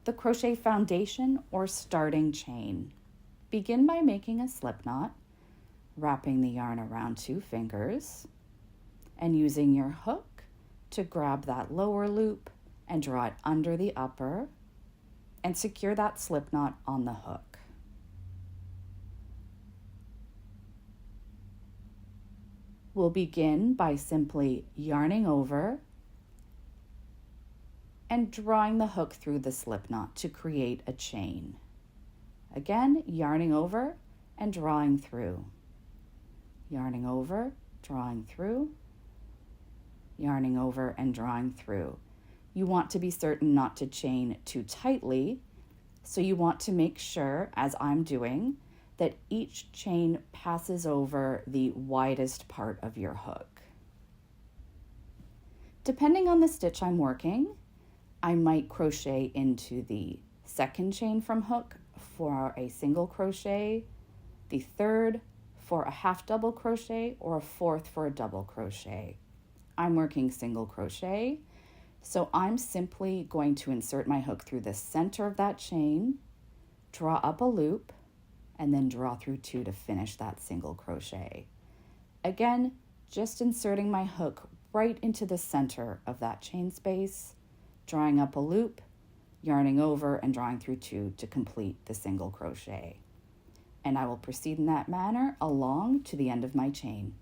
The crochet foundation or starting chain. Begin by making a slip knot, wrapping the yarn around 2 fingers, and using your hook to grab that lower loop and draw it under the upper and secure that slip knot on the hook. We'll begin by simply yarning over and drawing the hook through the slip knot to create a chain. Again, yarning over and drawing through. Yarning over, drawing through, yarning over and drawing through. You want to be certain not to chain too tightly, so you want to make sure, as I'm doing, that each chain passes over the widest part of your hook. Depending on the stitch I'm working, I might crochet into the second chain from hook for a single crochet, the third for a half double crochet, or a fourth for a double crochet. I'm working single crochet, so I'm simply going to insert my hook through the center of that chain, draw up a loop, and then draw through 2 to finish that single crochet. Again, just inserting my hook right into the center of that chain space, drawing up a loop, yarning over and drawing through 2 to complete the single crochet. And I will proceed in that manner along to the end of my chain.